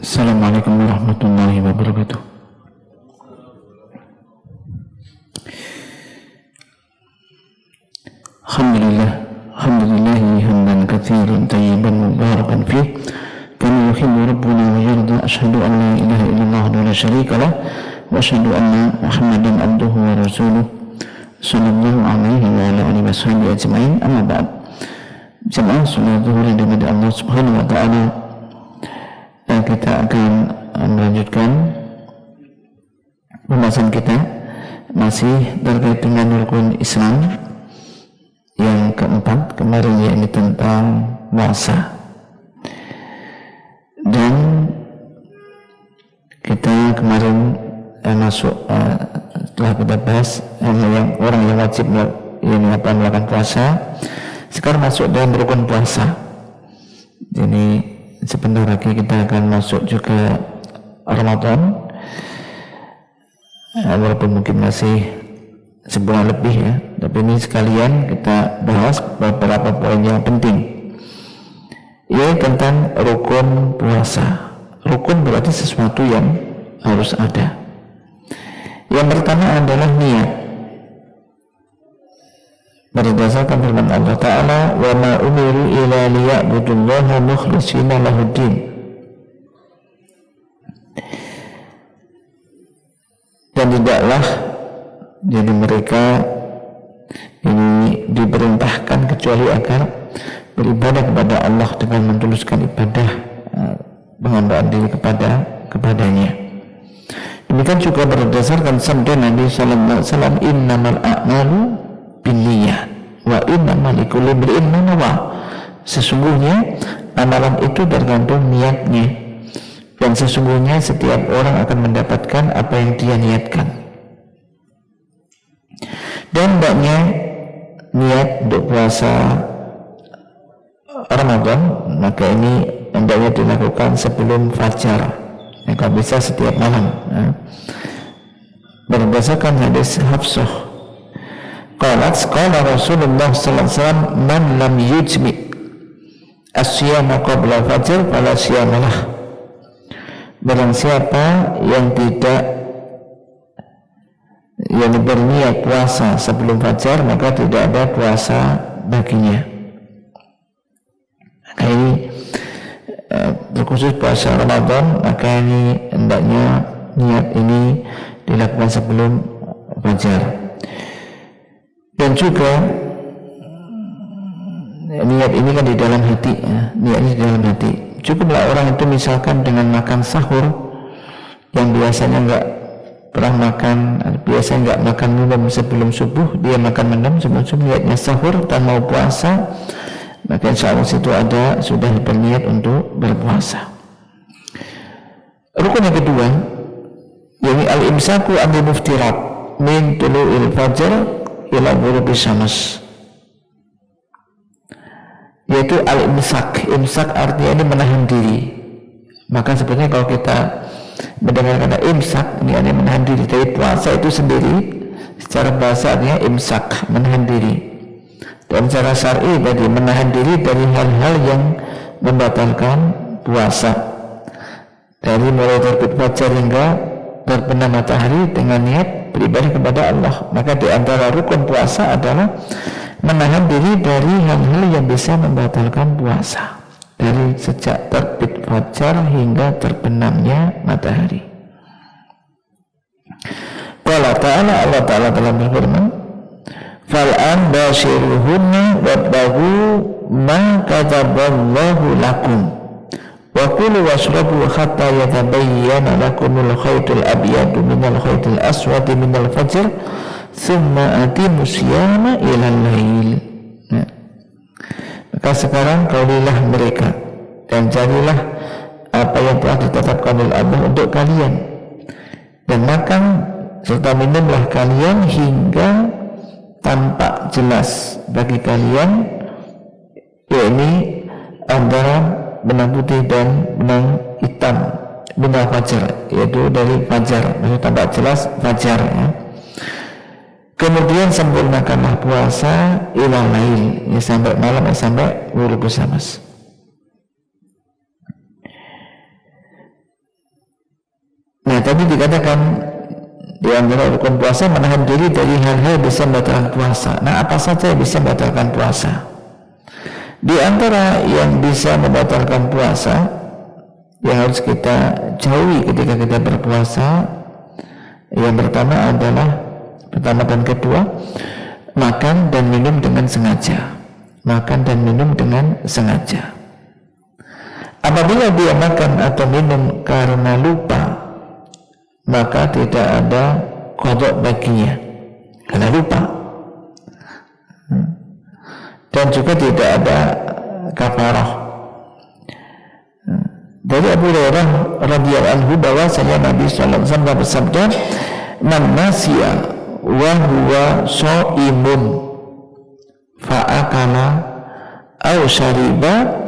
Assalamualaikum warahmatullahi wabarakatuh. Alhamdulillahi hamdan katsiran tayyiban mubarakan fih kama yuhibbu rabbuna wa yarda. Asyhadu an la ilaha illallah wa la syarika lah wa asyhadu anna Muhammadan abduhu wa rasuluh sallallahu alaihi wa ala alihi washabihi ajmain. Amma ba'd. Jemaah salat zuhur yang dimuliakan Allah Subhanahu wa taala, kita akan melanjutkan pembahasan kita masih terkait dengan rukun Islam yang keempat kemarin, yaitu tentang puasa. Dan kita kemarin setelah kita bahas yang orang yang wajib melakukan puasa, sekarang masuk dalam rukun puasa. Jadi sebentar lagi kita akan masuk juga Ramadan, walaupun mungkin masih sebulan lebih ya, tapi ini sekalian kita bahas beberapa poin yang penting, yaitu tentang rukun puasa. Rukun berarti sesuatu yang harus ada. Yang pertama adalah niat. Berdasarkan firman Allah Ta'ala, wa ma umiru ila liya'budullaha mukhlishina lahuddin. Dan tidaklah jadi mereka ini diperintahkan kecuali agar beribadah kepada Allah dengan mentuluskan ibadah, penghambaan diri kepadanya. Demikian juga berdasarkan sabda Nabi sallallahu alaihi wasallam, innamal a'malu binniyat wa innamal likulli imri'in ma nawa. Sesungguhnya amalan itu tergantung niatnya, dan sesungguhnya setiap orang akan mendapatkan apa yang dia niatkan. Dan hendaknya niat untuk puasa Ramadan, maka ini hendaknya dilakukan sebelum fajar, kalau bisa setiap malam. Berdasarkan hadis Hafsah, qala Rasulullah sallallahu alaihi wasallam, man lam yujmi as-siyama qabla fajr fala siyamalah. Barang siapa yang tidak berniat puasa sebelum fajar, maka tidak ada puasa baginya. Maka ini terkhusus puasa Ramadan, maka ini hendaknya niat ini dilakukan sebelum fajar. Dan juga niat ini kan di dalam hati ya, niatnya di dalam hati. Cukuplah orang itu misalkan dengan makan sahur, yang biasanya enggak pernah makan, biasanya enggak makan minum sebelum subuh, dia makan minum sebelum subuh, niatnya sahur dan mau puasa, maka insya Allah situ sudah berniat untuk berpuasa. Rukun yang kedua, yaitu al-imsaku anil muftirat min tulu'il fajr ila ghurubi syams, yaitu al-imsak. Imsak artinya ini menahan diri. Maka sebenarnya kalau kita mendengar kata imsak, ini artinya menahan diri. Tapi puasa itu sendiri secara bahasa artinya imsak, menahan diri. Dan secara syar'i tadi menahan diri dari hal-hal yang membatalkan puasa, dari mulai terbit fajar hingga terbenam matahari dengan niat beribadah kepada Allah. Maka di antara rukun puasa adalah menahan diri dari hal-hal yang bisa membatalkan puasa, dari sejak terbit fajar hingga terbenamnya matahari. Allah Ta'ala telah berfirman, fal'an bashiruhunna wabbagu ma kataballahu lakum wa kulu washrabu hatta yatabayyana lakumul khaytul abyadu minal khaytul aswadi minal fajr thumma atimu siyama ilal lail. Maka sekarang kaulilah mereka dan carilah apa yang telah ditetapkan oleh Allah untuk kalian, dan makan serta minumlah kalian hingga tampak jelas bagi kalian, yakni antara benang putih dan benang hitam minal fajar, yaitu dari fajar, maksudnya tampak jelas fajar ya. Kemudian sempurnakanlah puasa ilal lail, ya sampai malam, ya sampai ghurubus syams. tadi dikatakan di antara rukun puasa menahan diri dari hal-hal yang bisa membatalkan puasa. Nah, apa saja yang bisa membatalkan puasa? Di antara yang bisa membatalkan puasa yang harus kita jauhi ketika kita berpuasa, yang pertama dan kedua, makan dan minum dengan sengaja. Makan dan minum dengan sengaja. Apabila dia makan atau minum karena lupa, maka tidak ada qada baginya karena lupa, dan juga tidak ada kafarah. Dari Abu Hurairah radhiyallahu anhu bahwasanya Nabi sallallahu alaihi wasallam bersabda, "Man nasiya wa huwa shaimun fa akala aw shariba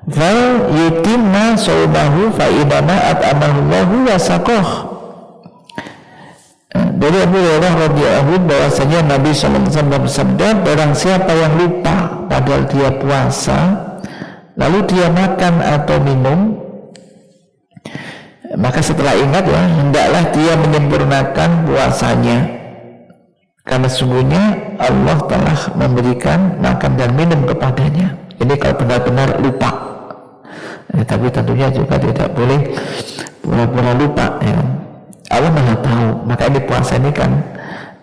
fal yutimma shaumahu fa idama at'amahu Allahu wa saqah." Dari Abu Hurairah radhiyallahu anhu bahwasanya Nabi sallallahu alaihi wasallam bersabda, barang siapa yang lupa padahal dia puasa, lalu dia makan atau minum, maka setelah ingat ya, hendaklah dia menyempurnakan puasanya, karena sungguhnya Allah telah memberikan makan dan minum kepadanya. Ini kalau benar-benar lupa. Tapi tentunya juga tidak boleh pura-pura lupa ya. Allah Maha tahu. Maka ini puasa ini kan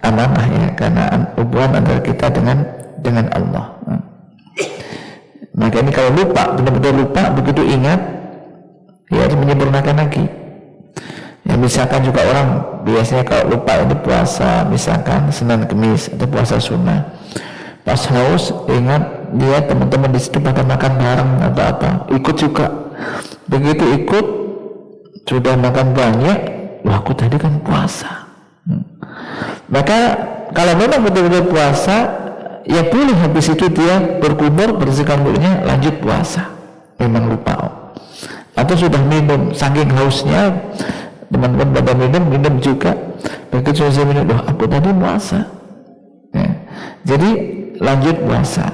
amanah ya, karena hubungan antara kita dengan Allah. Maka ini kalau lupa, benar-benar lupa, begitu ingat, ya harus menyempurnakan lagi. Ya misalkan juga orang biasanya kalau lupa ini puasa, misalkan Senin Kemis atau puasa sunnah, pas haus ingat dia teman-teman di situ pada makan bareng atau apa, ikut juga. Begitu ikut sudah makan banyak, wah aku tadi kan puasa. Maka kalau memang betul-betul puasa, ya boleh habis itu dia berkumur, bersihkan mulutnya, lanjut puasa. Memang lupa. Atau sudah minum, saking hausnya, teman-teman pada minum juga. Begitu selesai minum, wah aku tadi puasa. Ya. Jadi lanjut puasa,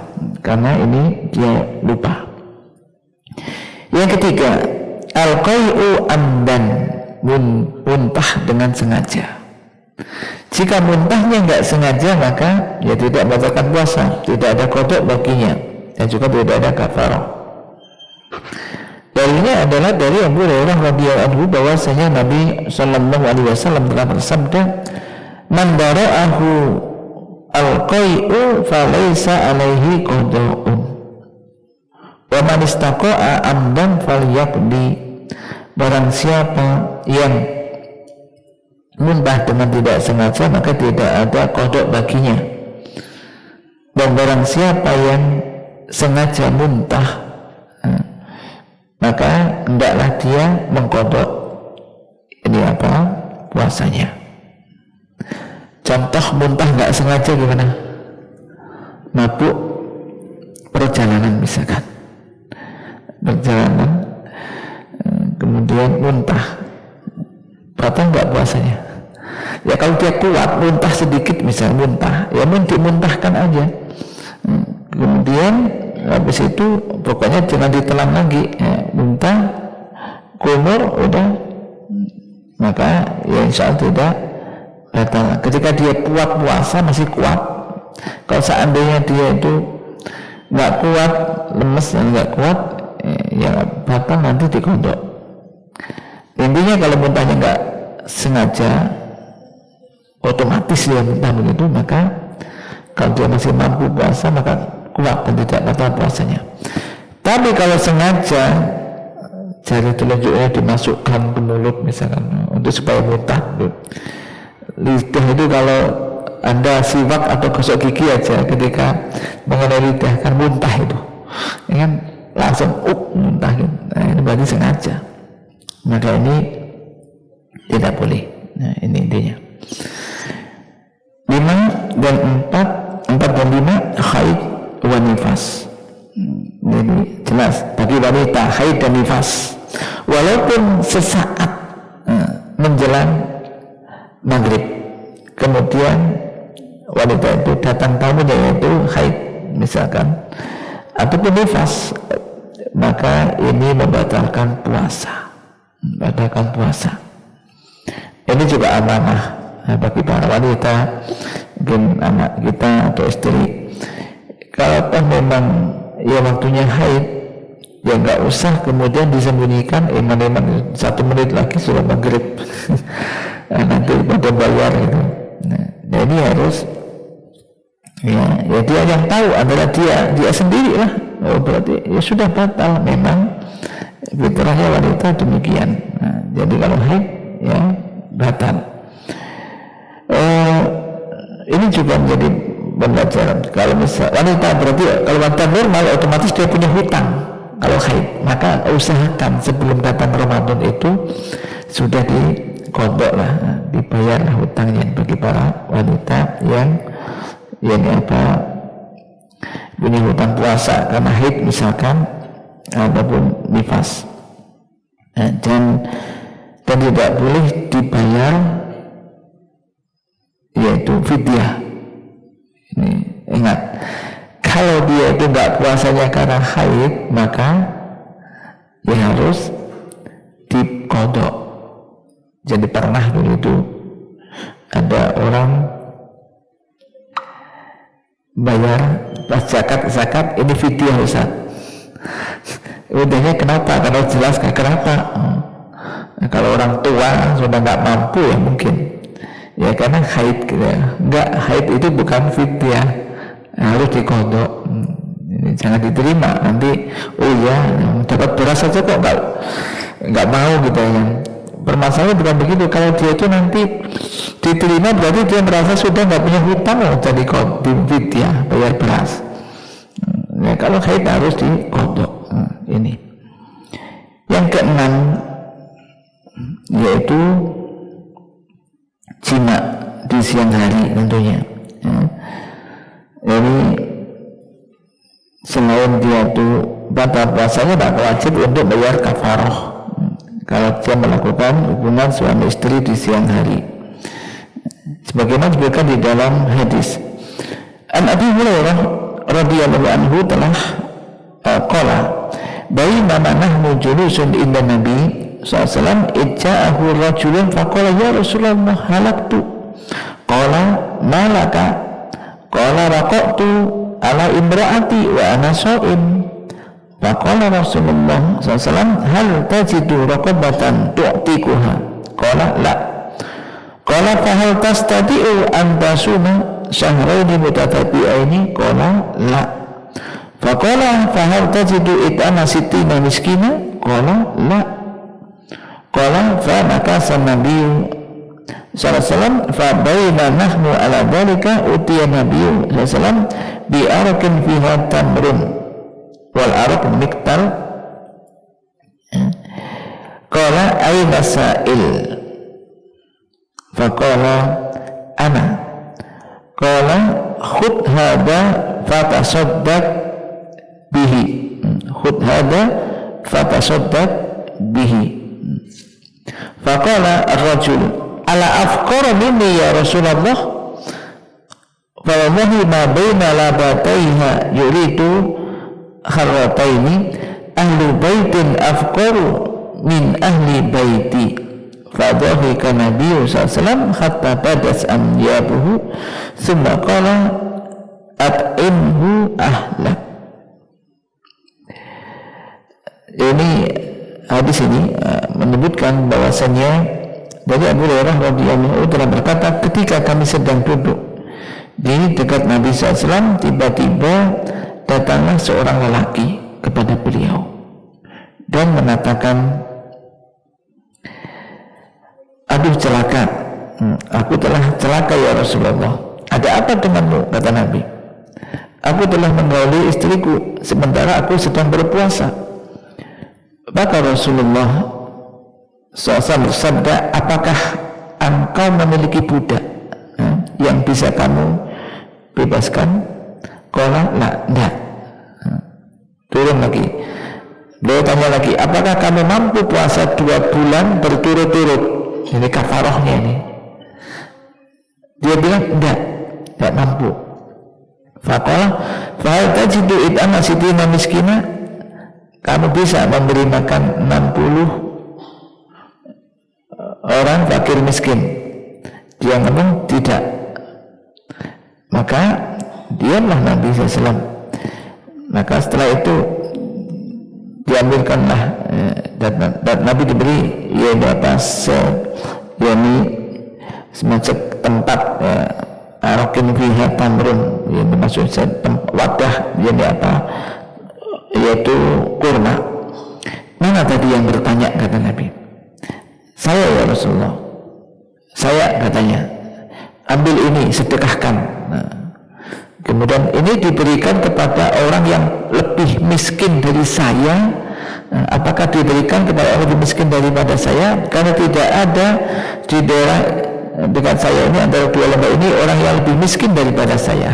karena ini dia lupa. Yang ketiga, al-qai'u amdan, muntah dengan sengaja. Jika muntahnya nggak sengaja, maka ya tidak membatalkan puasa, tidak ada qada baginya, dan juga tidak ada kafarah. Dalilnya adalah dari Abu Hurairah radhiyallahu anhu bahwasanya Nabi sallallahu alaihi wasallam telah bersabda, "Man dara'ahu al-qai'u falaysa alaihi qada'un, wa man istaqa'a amdan falyaqdi." Barang siapa yang muntah dengan tidak sengaja, maka tidak ada qada baginya. Dan barang siapa yang sengaja muntah, maka hendaklah dia mengqada puasanya. Contoh muntah nggak sengaja gimana? Mabuk perjalanan misalkan, kemudian muntah, batal nggak puasanya? Ya kalau dia kuat muntah sedikit misalnya muntah, ya dimuntahkan aja. Kemudian habis itu pokoknya jangan ditelan lagi, ya, muntah, kumur, udah, maka ya insya Allah tidak batal. Ketika dia kuat puasa masih kuat. Kalau seandainya dia itu nggak kuat, lemes dan nggak kuat, ya batal nanti diqada. Intinya kalau muntahnya nggak sengaja, otomatis dia muntah begitu, maka kalau dia masih mampu puasa maka kuat dan tidak batal puasanya. Tapi kalau sengaja jari telunjuknya dimasukkan ke mulut misalkan untuk supaya muntah, lidah itu kalau Anda siwak atau gosok gigi aja ketika mengenai lidah kan muntah itu, ya kan langsung muntah gitu. Nah, ini berarti sengaja. Maka ini tidak boleh. Nah, ini intinya. 5 dan 4 dan 5 haid wa nifas. Jadi jelas bagi wanita haid dan nifas walaupun sesaat menjelang maghrib, kemudian wanita itu datang tamunya yaitu haid misalkan ataupun nifas, maka ini membatalkan puasa. Ini juga amanah bagi para wanita, mungkin anak kita atau istri. Kalau memang ya waktunya haid, ya nggak usah kemudian disembunyikan. Iman-iman 1 menit lagi sudah maghrib. Nanti pada bayar gitu. Nah, ini harus ya dia yang tahu adalah dia sendiri lah. Oh, berarti ya sudah batal. Memang fitrahnya wanita demikian. Nah, jadi kalau haid ya batal. Ini juga menjadi pembelajaran. Kalau misal wanita, berarti kalau wanita normal otomatis dia punya hutang. Kalau haid, maka usahakan sebelum datang Ramadan itu sudah dikodok lah, dibayarlah hutangnya bagi para wanita yang punya hutang puasa karena haid misalkan ataupun nifas. Dan tidak boleh dibayar yaitu fidyah. Ini ingat, kalau dia itu nggak puasanya karena haid, maka ya harus dikodok. Jadi pernah dulu itu ada orang bayar pas zakat ini fidyah Ustaz. Udahnya kenapa? Karena jelas kenapa? Kalau orang tua sudah nggak mampu ya mungkin. Ya karena haid gitu ya. Enggak, haid itu bukan fidyah, harus dikodok. Ini jangan diterima nanti. Oh ya, dapat beras saja kok nggak mau gitu ya. Permasalahannya bukan begitu. Kalau dia itu nanti diterima berarti dia merasa sudah nggak punya hutang loh, jadi fidyah bayar beras. Ya, kalau haid harus dikodok. Ini. Yang keenam yaitu jima di siang hari tentunya. Jadi selain dia itu batal puasanya, tak wajib untuk bayar kafaroh kalau dia melakukan hubungan suami istri di siang hari. Sebagaimana disebutkan di dalam hadis. An Abi Hurairah radhiyallahu anhu telah qala bainama nahnu julusun inda Nabi SAW ija'ahu rajulun faqala ya Rasulullah halaktu qala malaka qala raqatu ala imra'ati wa ana sha'im faqala Rasulullah SAW hal tajidu raqabatan tu'tikuha qala la qala fahal tastati'u an tasuma syahraini mutatabi'aini qala la faqala fahal tajidu it'ama sittina miskina qala la qala fa makasa Nabi sallallahu alaihi wasallam fa baina nahnu ala dhalika utiya Nabi sallallahu alaihi wasallam bi arakin fiha tamrun wal arak miktar qala ayna sa'il fa qala ana qala khudh hada fatasaddaq bihi khudh hada fatasaddaq bihi. Faqala ar-rajul ala afqara minni ya Rasulullah fa wallahi ma baina labataiha yuridu kharrataini ahlu baitin afqaru min ahli baiti fa dhahika Nabi sallallahu alaihi wasallam hatta badas amyabuhu thumma qala at'imhu ahlak. Ini hadis ini menyebutkan bahwasannya dari Abu Hurairah radhiyallahu anhu telah berkata, ketika kami sedang duduk di dekat Nabi SAW, tiba-tiba datanglah seorang lelaki kepada beliau dan mengatakan, aduh celaka, aku telah celaka ya Rasulullah. Ada apa denganmu? Kata Nabi. Aku telah menggauli istriku sementara aku sedang berpuasa. Maka Rasulullah SAW bersabda, apakah engkau memiliki budak yang bisa kamu bebaskan? Qala la, enggak. Turun lagi. Beliau tanya lagi, apakah kamu mampu puasa 2 bulan berturut-turut? Ini kafarohnya ini. Dia bilang enggak mampu. Faqala fa hal tajidu it'ama sittina miskina? Kamu bisa memberi makan 60 orang fakir miskin. Dia ngomong tidak. Maka diamlah Nabi SAW. Maka setelah itu diambilkanlah dan Nabi diberi semacam tempat arokin fiha tamrun, yang maksudnya wadah yaitu kurma. Mana tadi yang bertanya, kata Nabi? Saya ya Rasulullah. Saya, katanya, ambil ini, sedekahkan. Kemudian ini diberikan kepada orang yang lebih miskin dari saya. Apakah diberikan kepada orang lebih miskin daripada saya? Karena tidak ada di daerah dekat saya ini, antara dua lembah ini, orang yang lebih miskin daripada saya,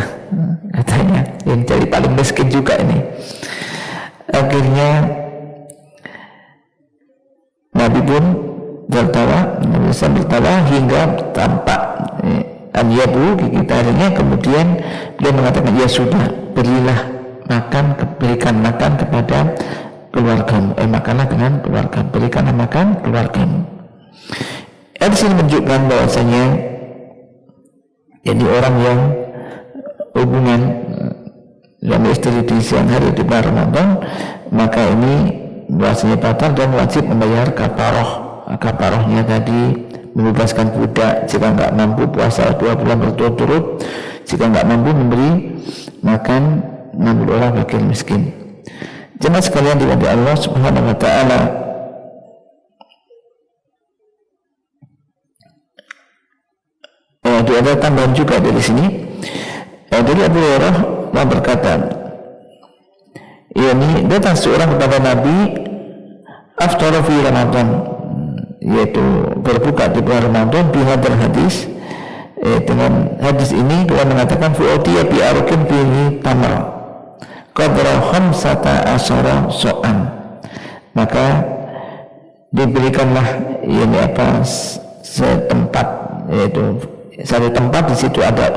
katanya, yang jadi paling miskin juga ini. Akhirnya Nabi pun bertawa hingga tampak anyabu gigi taringnya. Kemudian dia mengatakan, ya sudah, berikan makan kepada keluargamu, makanlah dengan keluarga, berikanlah makan keluargamu. Di sini menunjukkan bahwasanya jadi orang yang hubungan suami istri di siang hari di bulan Ramadan, maka ini bahwasanya batal dan wajib membayar kafarohnya tadi, membebaskan budak jika enggak mampu puasa 2 bulan berturut-turut, jika enggak mampu memberi makan 60 orang fakir miskin. Jemaah sekalian dimuliakan Allah Subhanahu wa taala, ada tambahan juga dari sini. Dari Abu Hurairah berkata, ini datang seorang kepada Nabi aftara fi Ramadan, yaitu berbuka di bulan Ramadan, bihadal hadis, dengan hadis ini dia mengatakan fu'utiya bi arqin fihi tamar qadra khamsata asyara so'an, maka diberikanlah setempat, yaitu satu tempat, di situ ada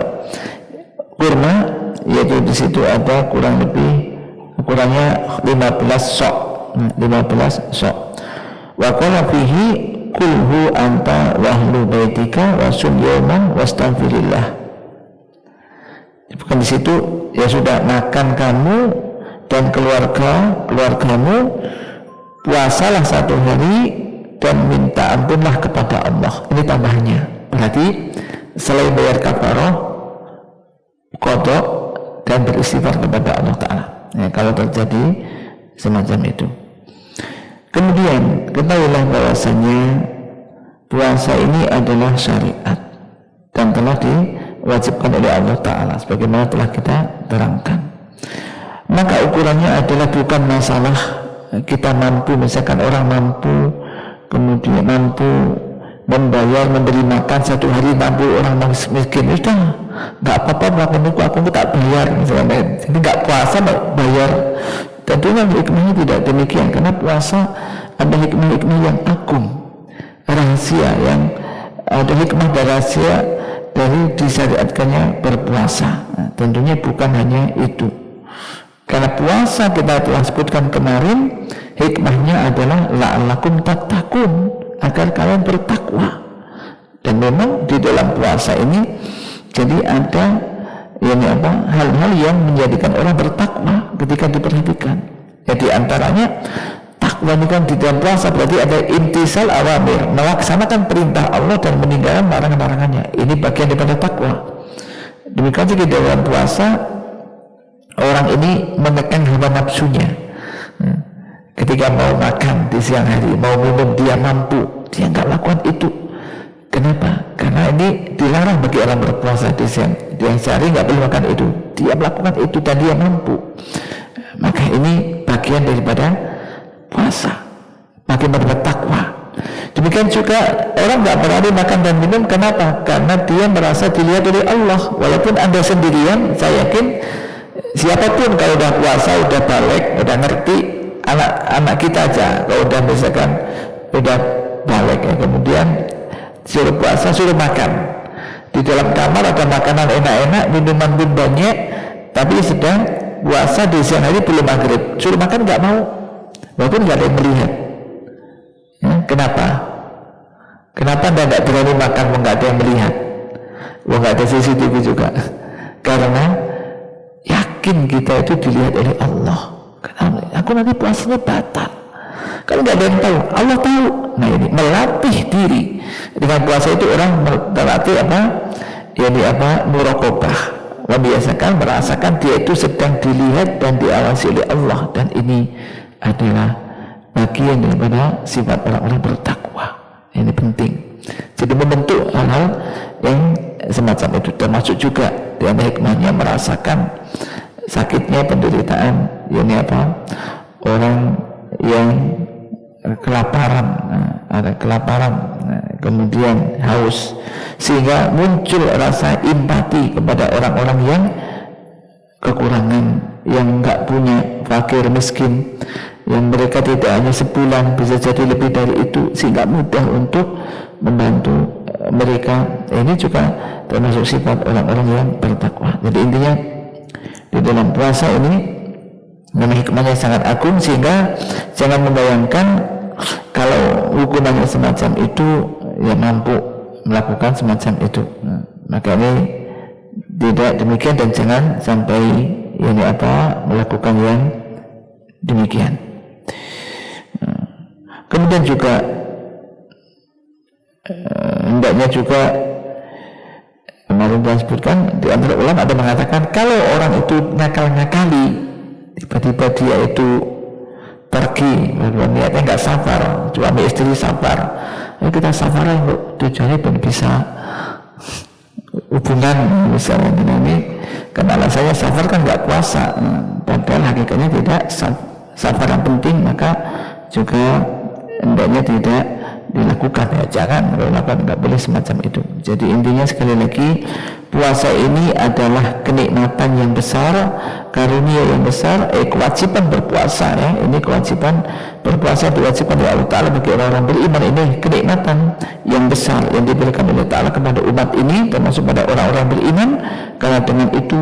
kurma, yaitu di situ ada kurangnya 15 sok, 15 sok. Wa qala fihi kulhu anta wa ahlu baitika wa sum yawman wastaghfirillah. Bukan di situ, ya sudah, makan kamu dan keluargamu, puasalah 1 hari dan minta ampunlah kepada Allah. Ini tambahannya. Berarti selain bayar kafaroh, qada dan beristighfar kepada Allah Ta'ala, kalau terjadi semacam itu. Kemudian ketahuilah bahwasanya puasa ini adalah syariat dan telah diwajibkan oleh Allah Ta'ala sebagaimana telah kita terangkan. Maka ukurannya adalah bukan masalah kita mampu, misalkan orang mampu, kemudian mampu membayar, memberi makan 1 hari 60 orang miskin, sudah nggak apa-apa melakukan itu, aku tak bayar misalnya. Jadi nggak puasa bayar. Tentunya hikmahnya tidak demikian, karena puasa ada hikmah-hikmah yang agung, rahasia, yang ada hikmah dan rahasia dari disyariatkannya berpuasa. Tentunya bukan hanya itu, karena puasa kita telah sebutkan kemarin, hikmahnya adalah la'allakum tattaqun, agar kalian bertakwa. Dan memang di dalam puasa ini jadi ada hal-hal yang menjadikan orang bertakwa ketika diperhatikan. Jadi antaranya takwa ini kan di dalam puasa berarti ada imtisal awamir, melaksanakan perintah Allah dan meninggalkan larangan-larangannya. Ini bagian daripada takwa. Demikian juga di dalam puasa orang ini menekan hawa nafsunya. Ketika mau makan di siang hari, mau minum, dia mampu, dia nggak lakukan itu. Kenapa? Karena ini dilarang bagi orang berpuasa di siang hari, nggak boleh makan itu. Dia melakukan itu dan dia mampu. Maka ini bagian daripada puasa, bagian daripada takwa. Demikian juga orang nggak berani makan dan minum. Kenapa? Karena dia merasa dilihat oleh Allah. Walaupun Anda sendirian, saya yakin siapapun kalau udah puasa, udah balik, udah ngerti, anak kita aja kalau udah misalkan udah balik ya, kemudian suruh puasa, suruh makan di dalam kamar, ada makanan enak-enak, minuman pun banyak, tapi sedang puasa di siang hari belum maghrib, suruh makan nggak mau, walaupun nggak ada yang melihat. Kenapa Kenapa Anda tidak berani makan? Nggak ada yang melihat, nggak ada CCTV juga. Karena yakin kita itu dilihat oleh Allah. Karena aku nanti puasanya batal. Kan nggak ada yang tahu, Allah tahu. Nah ini melatih diri dengan puasa itu orang melatih apa? Yani apa? Muraqabah, membiasakan merasakan dia itu sedang dilihat dan diawasi oleh Allah, dan ini adalah bagian daripada sifat orang-orang bertakwa. Ini penting. Jadi membentuk hal-hal yang semacam itu, termasuk juga di antara hikmahnya merasakan sakitnya penderitaan, yakni apa? Orang yang kelaparan, ada kelaparan, kemudian haus, sehingga muncul rasa empati kepada orang-orang yang kekurangan, yang enggak punya, fakir miskin, yang mereka tidak hanya sebulan, bisa jadi lebih dari itu, sehingga mudah untuk membantu mereka. Ini juga termasuk sifat orang-orang yang bertakwa. Jadi intinya di dalam puasa ini memang hikmahnya sangat agung, sehingga jangan membayangkan kalau hukumannya semacam itu ya mampu melakukan semacam itu. Maka ini tidak demikian, dan jangan sampai ini apa melakukan yang demikian. Kemudian juga hendaknya juga kemarin saya sebutkan, di antara ulama ada mengatakan kalau orang itu ngakal-ngakali, tiba-tiba dia itu pergi, niatnya nggak safar, suami istri safar, ini kita safar tujuannya pun bisa hubungan misalnya, ini karena alasannya safar kan nggak puasa, padahal hakikatnya tidak. Safar yang penting, maka juga hendaknya tidak dilakukan, ya jangan melakukan, nggak boleh semacam itu. Jadi intinya sekali lagi, puasa ini adalah kenikmatan yang besar, karunia yang besar, kewajiban berpuasa, ya ini kewajiban berpuasa diwajibkan oleh Allah Ta'ala bagi orang-orang beriman. Ini kenikmatan yang besar yang diberikan oleh Ta'ala kepada umat ini, termasuk pada orang-orang beriman, karena dengan itu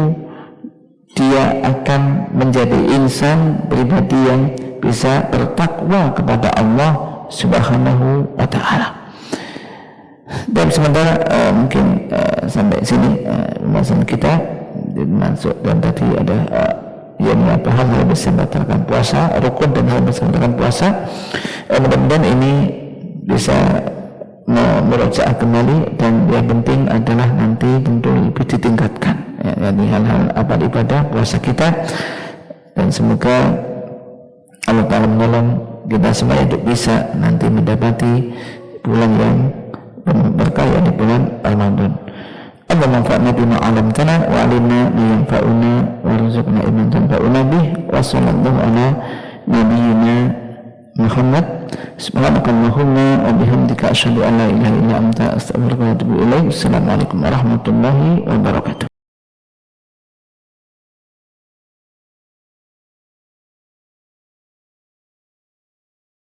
dia akan menjadi insan pribadi yang bisa bertakwa kepada Allah Subhanahu wa Ta'ala. Dan sementara mungkin sampai sini pembahasan kita masuk, dan tadi ada yang apa hal yang bisa membatalkan puasa, rukun dan hal yang bisa membatalkan puasa. Mudah-mudahan ini bisa merujuk kembali, dan yang penting adalah nanti tentu lebih ditingkatkan, ya, yakni hal-hal apa ibadah puasa kita, dan semoga Allah Ta'ala menolong kita semua untuk bisa nanti mendapati bulan yang berkah, di bulan Ramadan. Allah manfa'na bima 'allamtana wa 'allimna ma yanfa'una warzuqna ilman tanfa'una bih, wa sallallahu ala nabiyyina Muhammad. Subhanakallahumma wa bihamdika asyhadu an la ilaha illa anta astaghfiruka wa atubu ilaik. Assalamualaikum warahmatullahi wabarakatuh.